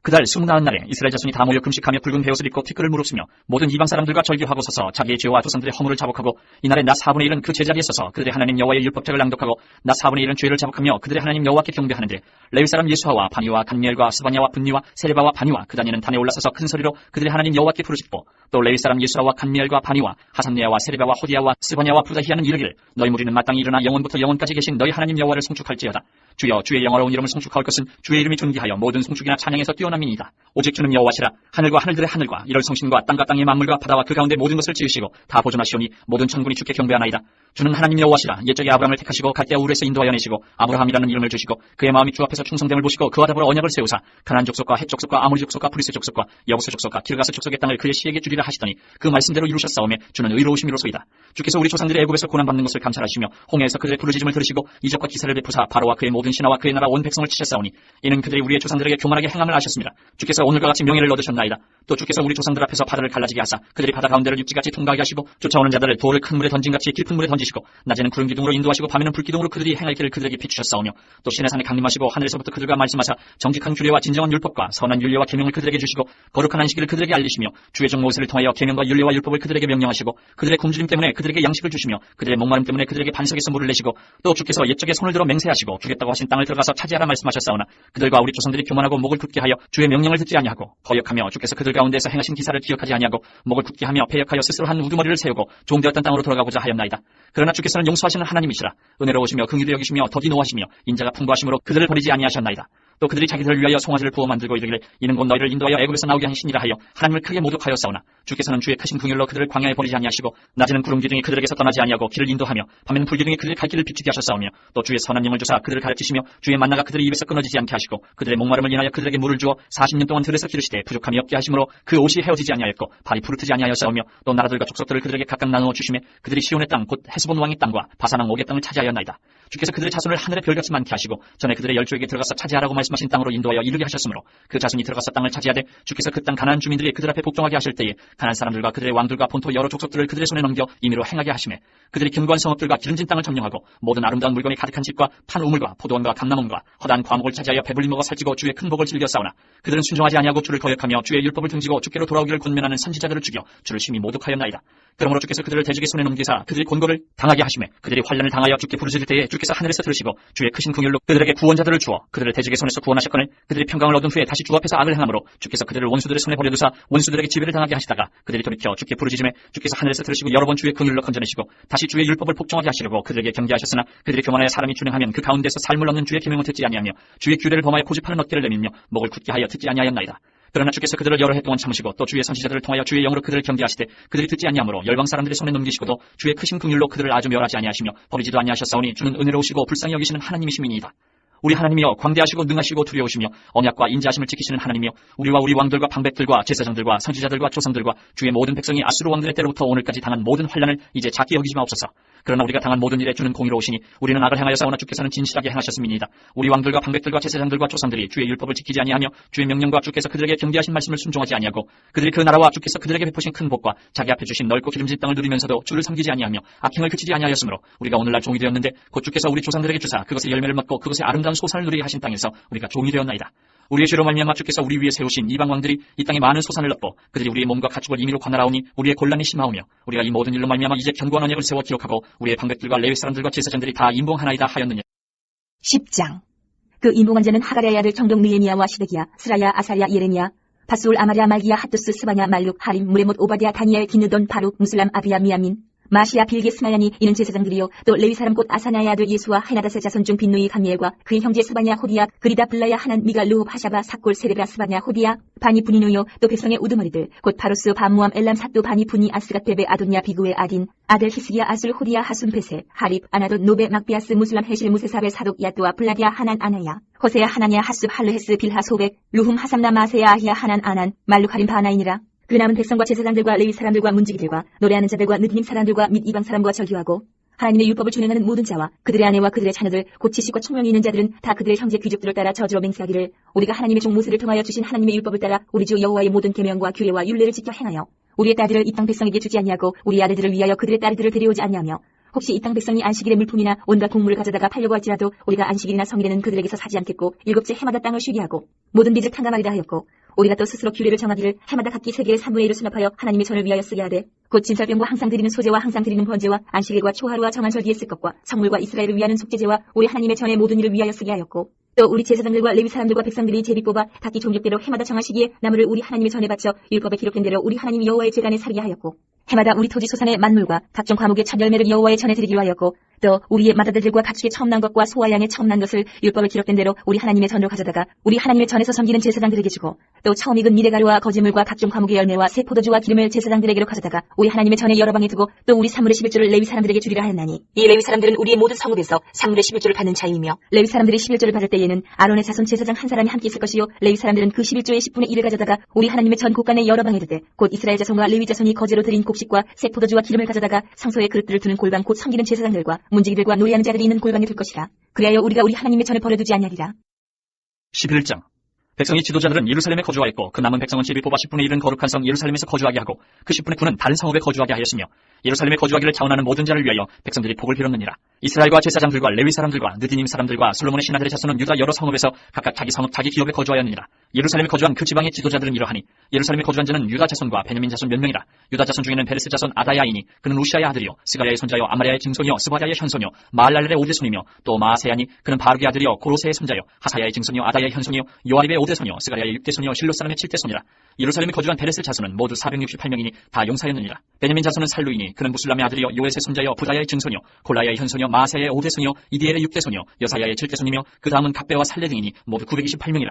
A: 그달 29날에 이스라엘 자손이 다 모여 금식하며 붉은 베옷을 입고 티끌을 무릅쓰며 모든 이방 사람들과 절기하고 서서 자기의 죄와 조상들의 허물을 자복하고 이날에 나 4분의 1은 그 제자리에 서서 그들의 하나님 여호와의 율법책을 낭독하고 나 4분의 1은 죄를 자복하며 그들의 하나님 여호와께 경배하는데 레위 사람 예수아와 바니와 간미엘과 스바냐와 분니와 세레바와 바니와 그다니는 단에 올라서서 큰 소리로 그들의 하나님 여호와께 부르짖고 또 레위 사람 예수아와 간미엘과 바니와 하산네아와 세레바와 호디아와 스바냐와 부다히아는 이르기를 너희 무리는 마땅히 일어나 영원부터 영원까지 계신 너희 하나님 여호와를 송축할지어다. 주여 주의 영화로운 이름을 송축할 것은 주의 이름이 존귀하여 모든 송축이나 찬양에서 뛰어남이니이다. 오직 주는 여호와시라. 하늘과 하늘들의 하늘과 이럴 성신과 땅과 땅의 만물과 바다와 그 가운데 모든 것을 지으시고 다 보존하시오니 모든 천군이 주께 경배하나이다. 주는 하나님 여호와시라. 옛적에 아브라함을 택하시고 갈대아 우르에서 인도하여 내시고 아브라함이라는 이름을 주시고 그의 마음이 주 앞에서 충성됨을 보시고 그와 더불어 언약을 세우사 가나안 족속과 헷 족속과 아모리 족속과 브리스 족속과 여부스 족속과 기르가스 족속의 땅을 그의 시에게 주리라 하시더니 그 말씀대로 이루셨사오매 주는 의로우심이로소이다. 주께서 우리 조상들이 애굽에서 고난받는 것을 감찰하시며 홍해에서 그들의 부르짖음을 들으시고 이적과 기사를 베푸사 바로와 그의 모든 신하와 그의 나라 온 백성을 치셨사오니 이는 그들이 우리의 조상들에게 교만하게 행함을 아셨습니다. 주께서 오늘과 같이 명예를 얻으셨나이다. 또 주께서 우리 조상들 앞에서 바다를 갈라지게 하사 그들이 바다 가운데를 육지같이 통과하게 하시고 쫓아오는 자들을 돌을 큰 물에 던진같이 깊은 물에 던지시고 낮에는 구름 기둥으로 인도하시고 밤에는 불 기둥으로 그들이 행할 길을 그들에게 비추셨사오며 또 신의 산에 강림하시고 하늘에서부터 그들과 말씀하사 정직한 규례와 진정한 율법과 선한 율례와 계명을 그들에게 주시고 거룩한 안식일을 그들에게 알리시며 주의 종 모세를 통하여 계명과 율례와 율법을 그들에게 명령하시고 그들의 굶주림 때문에 그들에게 양식을 주시며 그들의 목마름 때문에 그들에게 반석에서 물을 내시고 또 주께서 옛적에 손을 들어 맹세하시고 주겠다고 하신 땅을 들어가서 차지하라 말씀하셨사오나 그들과 우리 조상들이 교만하고 목을 굳게 하여 주의 명령을 듣지 아니하고 거역하며 주께서 그들 가운데서 행하신 기사를 기억하지 아니하고 목을 굳게 하며 패역하여 스스로 한 우두머리를 세우고 종되었던 땅으로 돌아가고자 하였나이다. 그러나 주께서는 용서하시는 하나님이시라. 은혜로우시며 긍휼히 여기시며 더디 노하시며 인자가 풍부하심으로 그들을 버리지 아니하셨나이다. 또 그들이 자기들을 위하여 송아지를 부어 만들고 이르기를 이는 곧 너희를 인도하여 애굽에서 나오게 하신 신이라 하여 하나님을 크게 모독하였사오나 주께서는 주의 크신 긍휼로 그들을 광야에 버리지 아니하시고 낮에는 구름 기둥이 그들에게서 떠나지 아니하고 길을 인도하며 밤에는 불 기둥이 그들의 갈 길을 비추게 하셨사오며 또 주의 선한 영을 주사 그들을 가르치시며 주의 만나가 그들의 입에서 끊어지지 않게 하시고 그들의 목마름을 인하여 그들에게 물을 주어 40년 동안 들에서 기르시되 부족함이 없게 하심으로 그 옷이 헤어지지 아니하였고 발이 부르트지 아니하였사오며 또 나라들과 족속들을 그들에게 각각 나누어 주시매 그들이 시온의 땅 곧 헤스본 왕의 땅과 바산왕 옥의 땅을 차지하였나이다. 주께서 그들의 자손을 하늘의 별같이 많게 하시고 전에 그들의 열조에게 들어가서 차지하라고 말씀하신 땅으로 인도하여 이르게 하셨으므로 그 자손이 들어가서 땅을 차지하되 주께서 그 땅 가나안 주민들이 그들 앞에 복종하게 하실 때에 가나안 사람들과 그들의 왕들과 본토 여러 족속들을 그들의 손에 넘겨 임의로 행하게 하시매 그들이 견고한 성읍들과 기름진 땅을 점령하고 모든 아름다운 물건이 가득한 집과 판 우물과 포도원과 감람원과 허다한 과목을 차지하여 배불리 먹어 살찌고 주의 큰 복을 즐겨 싸우나 그들은 순종하지 아니하고 주를 거역하며 주의 율법을 등지고 주께로 돌아오기를 권면하는 선지자들을 죽여 주를 심히 모독하였나이다. 그러므로 주께서 그들을 대적의 손에 넘기사 그들이 곤고를 당하게 하시매 그들이 환난을 당하여 주께 부르짖을 때에 주께서 하늘에서 들으시고 주의 크신 긍휼로 그들에게 구원자들을 주어 그들을 대적의 손에서 구원하셨거늘 그들이 평강을 얻은 후에 다시 주 앞에서 악을 행함으로 주께서 그들을 원수들의 손에 버려두사 원수들에게 지배를 당하게 하시다가 그들이 돌이켜 주께 부르짖음에 주께서 하늘에서 들으시고 여러 번 주의 긍휼로 건져내시고 다시 주의 율법을 복종하게 하시려고 그들에게 경계하셨으나 그들이 교만하여 사람이 준행하면 그 가운데서 삶을 얻는 주의 계명을 듣지 아니하며 주의 규례를 범하여 고집하는 어깨를 내밀며 목을 굳게 하여 듣지 아니하였나이다. 그러나 주께서 그들을 여러 해 동안 참으시고 또 주의 선지자들을 통하여 주의 영으로 그들을 경계하시되 그들이 듣지 아니하므로 열방 사람들의 손에 넘기시고도 주의 크신 긍휼로 그들을 아주 멸하지 아니하시며 버리지도 아니하셨사오니 주는 은혜로우시고 불쌍히 여기시는 하나님이시니이다. 우리 하나님이여 광대하시고 능하시고 두려우시며 언약과 인자하심을 지키시는 하나님이여 우리와 우리 왕들과 방백들과 제사장들과 선지자들과 조상들과 주의 모든 백성이 아수르 왕들의 때로부터 오늘까지 당한 모든 환난을 이제 작게 여기지 마옵소서. 그러나 우리가 당한 모든 일에 주는 공의로우시니 우리는 악을 행하여 싸우나 주께서는 진실하게 행하셨음이니이다. 우리 왕들과 방백들과 제사장들과 조상들이 주의 율법을 지키지 아니하며 주의 명령과 주께서 그들에게 경계하신 말씀을 순종하지 아니하고 그들이 그 나라와 주께서 그들에게 베푸신 큰 복과 자기 앞에 주신 넓고 기름진 땅을 누리면서도 주를 섬기지 아니하며 악행을 그치지 아니하였으므로 우리가 오늘날 종이 되었는데 곧 주께서 우리 조상들에게 주사 그것의 열매를 먹고 그것의 아름다운 소산을 누리게 하신 땅에서 우리가 종이 되었나이다. 우리의 죄로 말미암아 주께서 우리 위에 세우신 이방 왕들이 이 땅에 많은 소산을 얻고 그들이 우리의 몸과 가축을 임의로 관할하오니 우리의 곤란이 심하오며 우리가 이 모든 일로 말미암아 이제 견고한 언약을 세워 기록하고 우리의 방백들과 레위 사람들과 제사장들이 다 임봉하나이다 하였느냐.
B: 10장. 그 임봉한 자는 하가랴의 아들 정동 느헤미야와 시드기야, 스라야, 아사랴, 예레미야, 바스울, 아마랴, 말기야, 핫두스, 스바냐, 말룩, 하림, 무레못, 오바디아, 다니엘, 디느돈, 바룩, 무슬람, 아비야, 미야민, 마시아, 빌게, 스마야니. 이는 제사장들이요 또 레위 사람 곧 아사냐의 아들 예수와 헤나닷의 자손 중 빈누이, 감미엘과 그의 형제 스바냐, 호디야, 그리다, 블라야, 하난, 미가, 루홉, 하샤바, 삭골, 세레브라, 스바냐, 호디야, 바니, 분이노요 또 백성의 우두머리들 곧 바로스, 바무암, 엘람, 삭도, 바니, 분이, 아스가, 데베, 아돈야, 비구의 아딘, 아들 히스기야, 아술, 호디야, 하순, 베세, 하립, 아나돈, 노베, 막비아스, 무슬람, 헤실, 무세사베, 사독, 야뚜아, 블라디아, 하난, 아나야, 호세야, 하나냐, 하습, 할르헤스, 빌하, 소백, 루훔, 하삼나, 마세야, 아히야, 하난, 아난, 말룩, 하림, 바나이니라. 그 남은 백성과 제사장들과 레위 사람들과 문지기들과 노래하는 자들과 느드님 사람들과 및 이방 사람과 절규하고 하나님의 율법을 준행하는 모든 자와 그들의 아내와 그들의 자녀들 곧 지식과 총명이 있는 자들은 다 그들의 형제 귀족들을 따라 저주로 맹세하기를 우리가 하나님의 종 모세를 통하여 주신 하나님의 율법을 따라 우리 주 여호와의 모든 계명과 규례와 율례를 지켜 행하여 우리의 딸들을 이 땅 백성에게 주지 아니하고 우리 아들들을 위하여 그들의 딸들을 데려오지 아니하며 혹시 이 땅 백성이 안식일의 물품이나 온갖 곡물을 가져다가 팔려고 할지라도 우리가 안식일이나 성일에는 그들에게서 사지 않겠고 일곱째 해마다 땅을 쉬게 하고 모든 빚을 탕감하리라 하였고 우리가 또 스스로 규례를 정하기를 해마다 각기 세계의 3분의 1을 수납하여 하나님의 전을 위하여 쓰게 하되 곧 진설병과 항상 드리는 소제와 항상 드리는 번제와 안식일과 초하루와 정한 절기에 쓸 것과 성물과 이스라엘을 위하는 속죄제와 우리 하나님의 전의 모든 일을 위하여 쓰게 하였고 또 우리 제사장들과 레위 사람들과 백성들이 제비 뽑아 각기 종족대로 해마다 정한 시기에 나무를 우리 하나님의 전에 바쳐 율법에 기록된 대로 우리 하나님 여호와의 제단에 살게 하였고 해마다 우리 토지 소산의 만물과 각종 과목의 첫 열매를 여호와의 전에 드리기로 하였고 또 우리의 맏아들들과 가축의 처음 난 것과 소와 양의 처음 난 것을 율법에 기록된 대로 우리 하나님의 전으로 가져다가 우리 하나님의 전에서 섬기는 제사장들에게 주고 또 처음 익은 미대가루와 거짓물과 각종 과목의 열매와 새 포도주와 기름을 제사장들에게로 가져다가 우리 하나님의 전에 여러 방에 두고 또 우리 산물의 11조를 레위 사람들에게 주리라 하였나니 이 레위 사람들은 우리의 모든 성읍에서 산물의 11조를 받는 자이며 레위 사람들이 11조를 받을 때에는 아론의 자손 제사장 한 사람이 함께 있을 것이요 레위 사람들은 그 11조의 10분의 1을 가져다가 우리 하나님의 전 곳간에 여러 방에 두되 곧 이스라엘 자손과 레위 자손이 거제로 드린 곡식과 새 포도주와 기름을 가져다가 성소에 그릇들을 두는 골방 곧 섬기는 제사장들과 문지기들과 노래하는 자들이 있는 골방에 둘 것이라. 그리하여 우리가 우리 하나님의 전을 버려두지 아니하리라.
A: 11장. 백성의 지도자들은 예루살렘에 거주하였고 그 남은 백성은 제비 뽑아 10분의 1은 거룩한 성 예루살렘에서 거주하게 하고 그 10분의 9는 다른 성읍에 거주하게 하였으며 예루살렘에 거주하기를 자원하는 모든 자를 위하여 백성들이 복을 빌었느니라. 이스라엘과 제사장들과 레위 사람들과 느디님 사람들과 솔로몬의 신하들의 자손은 유다 여러 성읍에서 각각 자기 성읍 자기 기업에 거주하였느니라. 예루살렘에 거주한 그 지방의 지도자들은 이러하니 예루살렘에 거주한 자는 유다 자손과 베냐민 자손 몇 명이라. 유다 자손 중에는 베레스 자손 아다야이니 그는 우시아의 아들이요 스가랴의 손자요 아마랴의 증손이요 스바랴의 현손이요 마알랄렐의 오대손이며 또 마아세야니 그는 바룩의 아들이요 고로세의 손자요 하사야의 증손이요 아다야의 현손이요 요아립의 오대손이요 스가랴의 6대손이요 실로 사람의 7대손이라. 예루살렘에 거주한 베레스 자손은 모두 468명이니 다 용사였느니라. 베냐민 자손은 살루이니 그는 무슬람의 아들이요 요에스의 손자요 부다야의 증손이요 골라야의 현손이요 마아세야의 오대손이요 이디엘의 6대손이요 여사야의 7대손이며 그 다음은 갑배와 살레 등이니 모두 928명이라.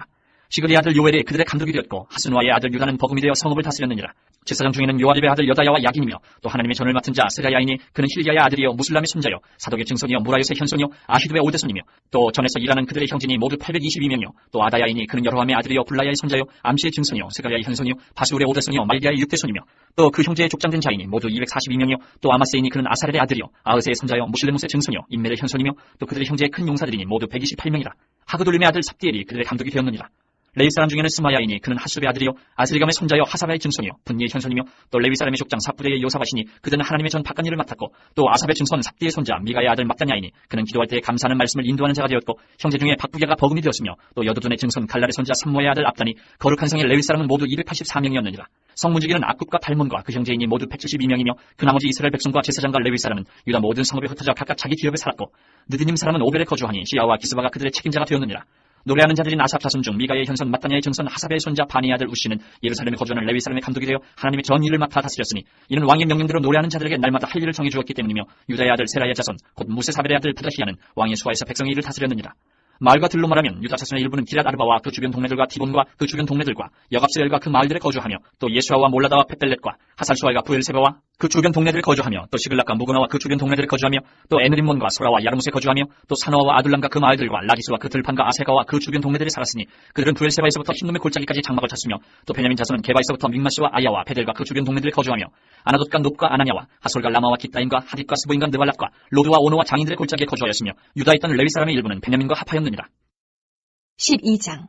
A: 시그리의 아들 요엘이 그들의 감독이 되었고 하스누아의 아들 유다는 버금이 되어 성읍을 다스렸느니라. 제사장 중에는 요아립의 아들 여다야와 야긴이며 또 하나님의 전을 맡은 자 스가야이니 그는 힐리야의 아들이요 무슬람의 손자요 사독의 증손이요 무라요스의 현손이요 아히두의 오대손이며 또 전에서 일하는 그들의 형제니 모두 822명이요 또 아다야이니 그는 여로함의 아들이요 블라야의 손자요 암시의 증손이요 스가랴의 현손이요 바수울의 오대손이요 말기야의 6대손이며 또 그 형제의 족장된 자이니 모두 242명이요 또 아마세이니 그는 아사렐의 아들이요 아흐세의 손자요 무실레무스의 증손이요 인멜의 현손이며 또 그들의 형제의 큰 용사들이니 모두 128명이라. 하그돌림의 아들 삽디엘이 그들의 감독이 되었느니라. 레위 사람 중에는 스마야이니 그는 하수베의 아들이요 아스리감의 손자요 하사바의 증손이요 분니의 현손이며 또 레위 사람의 족장 삽부대의 요사바시니 그들은 하나님의 전 바깥 일을 맡았고 또 아삽의 증손 삽디의 손자 미가의 아들 막다냐이니 그는 기도할 때 감사하는 말씀을 인도하는 자가 되었고 형제 중에 박부게가 버금이 되었으며 또 여두둔의 증손 갈랄의 손자 삼모의 아들 압단이 거룩한 성의 레위 사람은 모두 284명이었느니라. 성문지기는 악굽과 달몬과 그 형제이니 모두 172명이며 그 나머지 이스라엘 백성과 제사장과 레위 사람은 유다 모든 성읍에 흩어져 각각 자기 기업에 살았고 느디님 사람은 오벨에 거주하니 시야와 기스바가 그들의 책임자가 되었느니라. 노래하는 자들인 아삽 자손 중 미가의 현손 마따냐의 증손 하사베의 손자 바니의 아들 우시는 예루살렘에 거주하는 레위 사람의 감독이 되어 하나님의 전 일을 맡아 다스렸으니 이는 왕의 명령대로 노래하는 자들에게 날마다 할 일을 정해 주었기 때문이며 유다의 아들 세라의 자손 곧 무세사벨의 아들 부다히야는 왕의 수하에서 백성의 일을 다스렸느니라. 말과 들로 말하면 유다 자손의 일부는 기랏 아르바와 그 주변 동네들과 디본과 그 주변 동네들과 여갑스엘과 그 마을들에 거주하며 또 예수아와 몰라다와 벳벨렛과 하살수알과 부엘세바와 그 주변 동네들에 거주하며 또 시글락과 무그나와 그 주변 동네들에 거주하며 또 에느림몬과 소라와 야르무스에 거주하며 또 사노아와 아둘람과 그 마을들과 라기스와 그 들판과 아세가와 그 주변 동네들에 살았으니 그들은 부엘세바에서부터 흰놈의 골짜기까지 장막을 쳤으며 또 베냐민 자손은 게바에서부터 믹마시와 아야와 베델과 그 주변 동네들에 거주하며 아나돗과 높과 아나냐와 하솔과 라마와 기타임과 하딥과 스보임과 느발락과 로드와 오노와 장인들의 골짜기에 거주하였으며 유다에 있던 레위 사람의 일부는 베냐민과 합하였느니라.
B: 12장.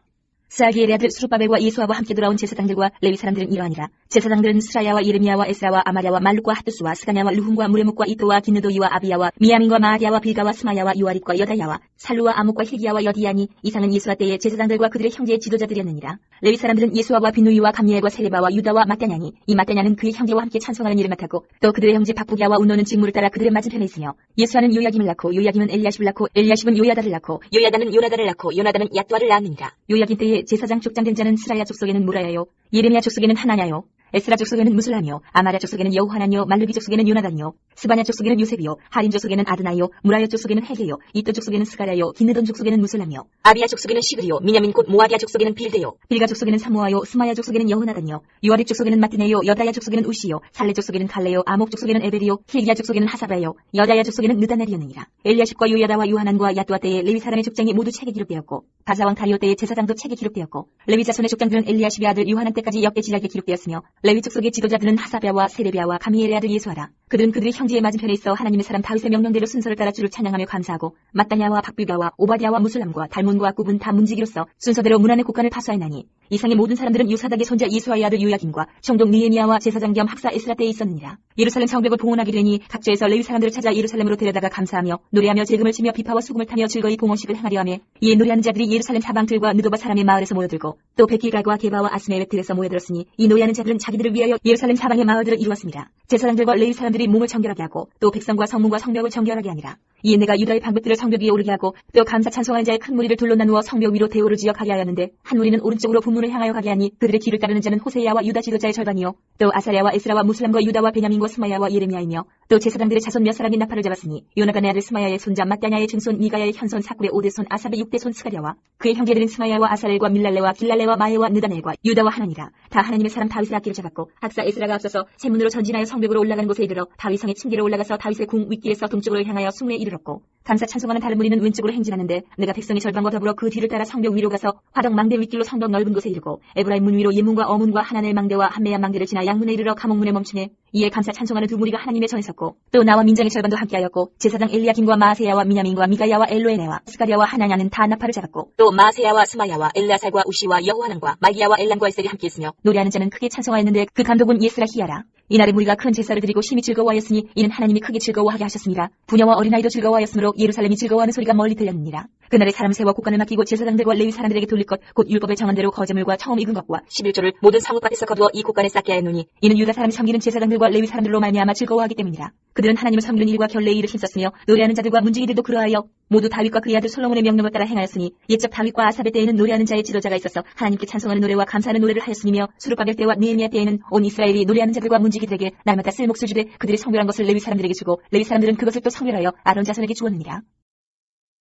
B: 스알기엘의 아들 수룹바벨과 예수아와 함께 돌아온 제사장들과 레위 사람들은 이러하니라. 제사장들은 스라야와 예레미야와 에스라와 아마랴와 말룩과 하뚜스와 스가냐와 르훔과 무레묵과 이또와 기느도이와 아비야와 미야민과 마아디야와 빌가와 스마야와 요아립과 여다야와 살루와 아목과 힐기야와 여디야니 이상은 예수와 때의 제사장들과 그들의 형제의 지도자들이었느니라. 레위 사람들은 예수아와 비누이와 감미엘과 세레바와 유다와 마따냐니 이 마따냐는 그의 형제와 함께 찬송하는 일을 맡았고 또 그들의 형제 박부기야와 운노는 직무를 따라 그들의 맞은편에 있으며 예수아는 요야김을 낳고 요야김은 엘리야십을 낳고 엘리야십은 요야다를 낳고 요야다는 요나다를 낳고 요나다는 얏두아를 낳았느니라. 요야김 때에 제사장 족장된 자는 스라야 족속에는 무라야요 예레미야 족속에는 하나냐요 에스라 족속에는 무슬람이요 아마랴 족속에는 여호하나니요 말루기 족속에는 요나단이요 스바냐 족속에는 요셉이요 하린 족속에는 아드나요 무라야 족속에는 헬게요 이또 족속에는 스가랴요 기느돈 족속에는 무슬람이요 아비야 족속에는 시그리요 미냐민 곧 모아디아 족속에는 빌데요 빌가 족속에는 사모아요 스마야 족속에는 여호나단이요 요아립 족속에는 마티네요 여다야 족속에는 우시요 살레 족속에는 갈레요 아목 족속에는 에벨이요 힐기야 족속에는 하사바요 여다야 족속에는 느다넬이었느니라. 엘리야십과 요야다와 요하난과 야뚜아 때에 레위 사람의 족장이 모두 책에 기록되었고 바사왕 다리오 때의 제사장도 책에 기록되었고 레위 자손의 족장들은 엘리야십의 아들 요하난 때까지 역대지략에 기록되었으며 레위 족속의 지도자들은 하사랴와 세레비야와 가미엘의 아들 예수아라. 그들은 그들의 형제의 맞은편에 있어 하나님의 사람 다윗의 명령대로 순서를 따라 주를 찬양하며 감사하고 마따냐와 박비가와 오바디아와 무슬람과 달문과 구분 다 문지기로서 순서대로 문안의 곡간을 파수하였나니 이상의 모든 사람들은 요사닥의 손자 예수아의 아들 요야김과 총독 느헤미야와 제사장 겸 학사 에스라 때에 있었느니라. 예루살렘 성벽을 봉헌하게 되니 각처에서 레위 사람들을 찾아 예루살렘으로 데려다가 감사하며 노래하며 재금을 치며 비파와 수금을 타며 즐거이 봉헌식을 행하려 하며 이에 노래하는 자들이 예루살렘 사방들과 느도바 사람의 마을에서 모여들고 또 베길갈과 게바와 아스메 베틀에서 모여들었으니 이 노래하는 자들은 자기들을 위하여 예루살렘 사방의 마을들을 이루었습니다. 제사장들과 레위 사람들이 몸을 정결하게 하고 또 백성과 성문과 성벽을 정결하게 하니라. 이에 내가 유다의 방백들을 성벽 위에 오르게 하고 또 감사 찬송하는 자의 큰 무리를 둘러 나누어 성벽 위로 대오를 지어 가게 하였는데 한 무리는 오른쪽으로 분문을 향하여 가게 하니 그들의 뒤를 따르는 자는 호세야와 유다 지도자의 절반이요 또 아사랴와 에스라와 무슬람과 유다와 베냐민과 스마야와 예레미야이며 또 제사장들의 자손 몇 사람이 나팔을 잡았으니 요나단의 아들 스마야의 손자 마따냐의 증손 미가야의 현손 사꿀의 5대손 아삽의 6대손 스가랴와 그의 형제들은 스마야와 아사렐과 밀랄레와 길랄레와 마에와 느다넬과 유다와 하나니라. 다 하나님의 사람 다윗의 악기를 잡았고 학사 에스라가 앞서서 세문으로 전진하여 성벽으로 올라가는 곳에 이르러 다윗성의 층계로 올라가서 다윗의 궁 윗길에서 동쪽으로 향하여 숭례에 이르렀고 감사 찬송하는 다른 무리는 왼쪽으로 행진하는데 내가 백성의 절반과 더불어 그 뒤를 따라 성벽 위로 가서 화덕 망대 윗길로 성벽 넓은 곳에 이르고 에브라임 문 위로 예문과 어문과 하나넬 망대와 한메야 망대를 지나 양문에 이르러 감옥문에 멈추매 이에 감사 찬송하는 두 무리가 하나님의 전에 섰고 또 나와 민장의 절반도 함께하였고 제사장 엘리야김과 마세야와 미냐민과 미가야와 엘로에네와 스가랴와 하나냐는 다 나팔을 잡았고 또 마세야와 스마야와 엘라살과 우시와 여호하난과 말기야와 엘람과 에셀이 함께했으며 노래하는 자는 크게 찬송하였는데 그 감독은 예스라 히야라. 이날에 무리가 큰 제사를 드리고 심히 즐거워하였으니 이는 하나님이 크게 즐거워하게 하셨습니다. 부녀와 어린아이도 즐거워하였으므로 예루살렘이 즐거워하는 소리가 멀리 들렸느니라. 그날에 사람 세와 곡간을 맡기고 제사장들과 레위 사람들에게 돌릴 것 곧 율법에 정한 대로 거제물과 처음 익은 것과 11조를 모든 상업밭에서 거두어 이 곡간에 쌓게 하였노니 이는 유다 사람이 섬기는 제사장들과 레위 사람들로 말미암아 즐거워하기 때문이라. 그들은 하나님을 섬기는 일과 결례의 일을 힘썼으며 노래하는 자들과 문지기들도 그러하여 모두 다윗과 그의 아들 솔로몬의 명령을 따라 행하였으니 옛적 다윗과 아삽의 때에는 노래하는 자의 지도자가 있어서 하나님께 찬송하는 노래와 감사하는 노래를 하였으며 수르바벨 때와 느헤미야 때에는 온 이스라엘이 노래하는 자들과 문지기들에게 날마다 쓸 몫을 주되 그들이 성별한 것을 레위 사람들에게 주고 레위 사람들은 그것을 또 성별하여 아론 자손에게 주었느니라.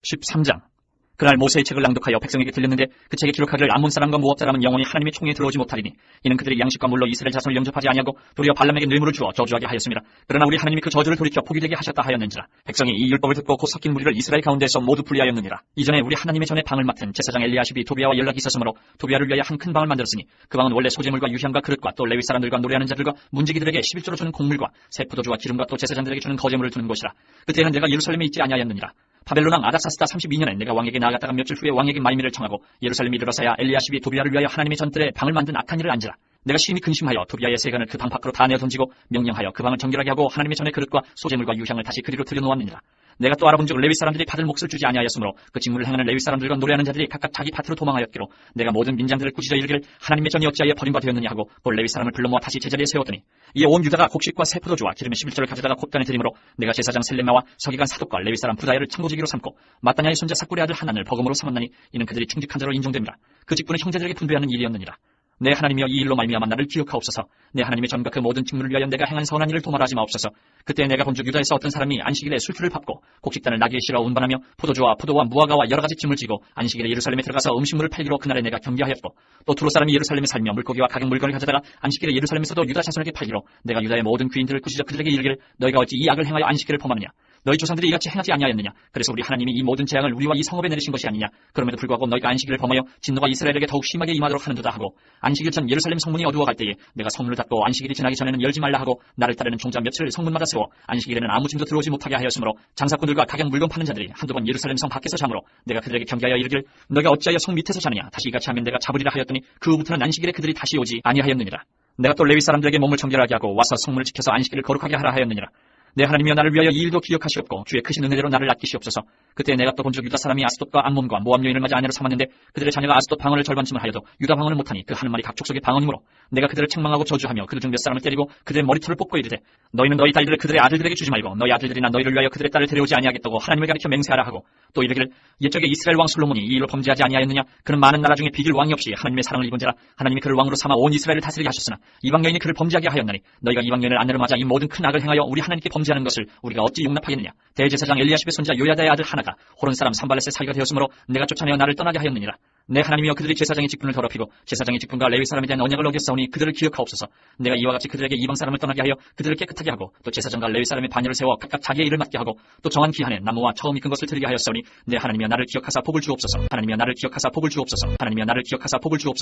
A: 13장. 그날 모세의 책을 낭독하여 백성에게 들렸는데 그 책에 기록하기를 암몬 사람과 모압 사람은 영원히 하나님의 총에 들어오지 못하리니 이는 그들이 양식과 물로 이스라엘 자손을 영접하지 아니하고 도리어 발람에게 뇌물을 주어 저주하게 하였습니다. 그러나 우리 하나님이 그 저주를 돌이켜 복이 되게 하셨다 하였는지라. 백성이 이 율법을 듣고 곧 섞인 무리를 이스라엘 가운데에서 모두 분리하였느니라. 이전에 우리 하나님의 전에 방을 맡은 제사장 엘리야십이 도비아와 연락이 있었으므로 도비아를 위하여 한 큰 방을 만들었으니 그 방은 원래 소재물과 유향과 그릇과 또 레위 사람들과 노래하는 자들과 문지기들에게 11조로 주는 곡물과 새 포도주와 기름과 또 제사장들에게 주는 거제물을 두는 곳이라. 그때는 내가 예루살렘에 있지 아니하였느니라. 바벨론 왕 아닥사스다 32년에 내가 왕에게 나아갔다가 며칠 후에 왕에게 말미를 청하고 예루살렘에 이르러서야 엘리야십이 도비아를 위하여 하나님의 전뜰에 방을 만든 악한 일을 안지라. 내가 심히 근심하여 도비아의 세간을 그 방 밖으로 다 내어 던지고 명령하여 그 방을 정결하게 하고 하나님의 전의 그릇과 소재물과 유향을 다시 그리로 들여놓았느니라. 내가 또 알아본즉 레위 사람들이 받을 몫을 주지 아니하였으므로 그 직무를 행하는 레위 사람들과 노래하는 자들이 각각 자기 밭으로 도망하였기로 내가 모든 민장들을 꾸짖어 이르기를 하나님의 전이 어찌하여 버림바 되었느냐 하고 곧 레위 사람을 불러 모아 다시 제자리에 세웠더니 이에 온 유다가 곡식과 새 포도주와 기름의 11조를 가져다가 콧간에 드림으로 내가 제사장 셀레마와 서기관 사독과 레위 사람 부다야를 창고지기로 삼고 마따냐의 손자 사꿀의 아들 하난을 버금으로 삼았나니 이는 그들이 충직한 자로 인정됩니다. 그 직분은 형제들에게 분배하는 일이었느니라. 내 하나님이여 이 일로 말미암아 나를 기억하옵소서. 내 하나님의 전과 그 모든 직무를 위하여 내가 행한 선한 일을 도말하지 마옵소서. 그때 내가 본즉 유다에서 어떤 사람이 안식일에 술주를 밟고 곡식단을 나귀에 실어 운반하며 포도주와 포도와 무화과와 여러 가지 짐을 지고 안식일에 예루살렘에 들어가서 음식물을 팔기로 그날에 내가 경계하였고 또 두로 사람이 예루살렘에 살며 물고기와 각양 물건을 가져다가 안식일에 예루살렘에서도 유다 자손에게 팔기로 내가 유다의 모든 귀인들을 꾸짖어 그들에게 이르기를 너희가 어찌 이 악을 행하여 안식일을 범하느냐. 너희 조상들이 이같이 행하지 아니하였느냐. 그래서 우리 하나님이 이 모든 재앙을 우리와 이 성읍에 내리신 것이 아니냐. 그럼에도 불구하고 너희가 안식일을 범하여 진노가 이스라엘에게 더욱 심하게 임하도록 하는도다 하고 안식일 전 예루살렘 성문이 어두워갈 때에 내가 성문을 닫고 안식일이 지나기 전에는 열지 말라 하고 나를 따르는 종자 며칠을 성문마다 세워 안식일에는 아무 짐도 들어오지 못하게 하였으므로 장사꾼들과 각양 물건 파는 자들이 한두 번 예루살렘 성 밖에서 잠으로 내가 그들에게 경계하여 이르기를 너희가 어찌하여 성 밑에서 자느냐. 다시 이같이 하면 내가 잡으리라 하였더니 그 후부터는 안식일에 그들이 다시 오지 아니하였느니라. 내가 또 레위 사람들에게 몸을 정결하게 하고 와서 성문을 지켜서 안식일을 거룩하게 하라 하였느니라. 내 하나님이여 나를 위하여 이 일도 기억하시옵고 주의 크신 은혜대로 나를 아끼시옵소서. 그때 내가 또 본즉 유다 사람이 아스돗과 암몬과 모압 여인을 맞아 아내로 삼았는데 그들의 자녀가 아스돗 방언을 절반쯤을 하여도 유다 방언을 못하니 그 하는 말이 각 족속의 방언이므로 내가 그들을 책망하고 저주하며 그들 중 몇 사람을 때리고 그들의 머리털을 뽑고 이르되 너희는 너희 딸들을 그들의 아들들에게 주지 말고 너희 아들들이나 너희를 위하여 그들의 딸을 데려오지 아니하겠다고 하나님을 가리켜 맹세하라 하고 또 이르기를 옛적에 이스라엘 왕 솔로몬이 이 일로 범죄하지 아니하였느냐. 그는 많은 나라 중에 비길 왕이 없이 하나님의 사랑을 입은 자라. 하나님이 그를 왕으로 삼아 온 이스라엘을 다스리게 하셨으나 이방 여인이 그를 범죄하게 하였나니 너희가 이방 여인을 아내로 맞아 이 모든 큰 악을 행하여 우리 하나님께 범죄하는 것을 우리가 어찌 용납하겠느냐. 대제사장 엘리야십의 손자 요야다의 아들 하나가 호론 사람 산발렛의 사위가 되었으므로 내가 쫓아내어 나를 떠나게 하였느니라. 내 하나님이여 그들이 제사장의 직분을 더럽히고 제사장의 직분과 레위 사람에 대한 언약을 어겼사오니 그들을 기억하옵소서. 내가 이와 같이 그들에게 이방 사람을 떠나게 하여 그들을 깨끗하게 하고 또 제사장과 레위 사람의 반열을 세워 각각 자기의 일을 맡게 하고 또 정한 기한에 나무와 처음 익은 것을 드리게 하였사오니 내 하나님이여 나를 기억하사 복을 주옵소서. 하나님이여 나를 기억하사 복을 주옵소서. 하나님이여 나를 기억하사 복을 주옵소서.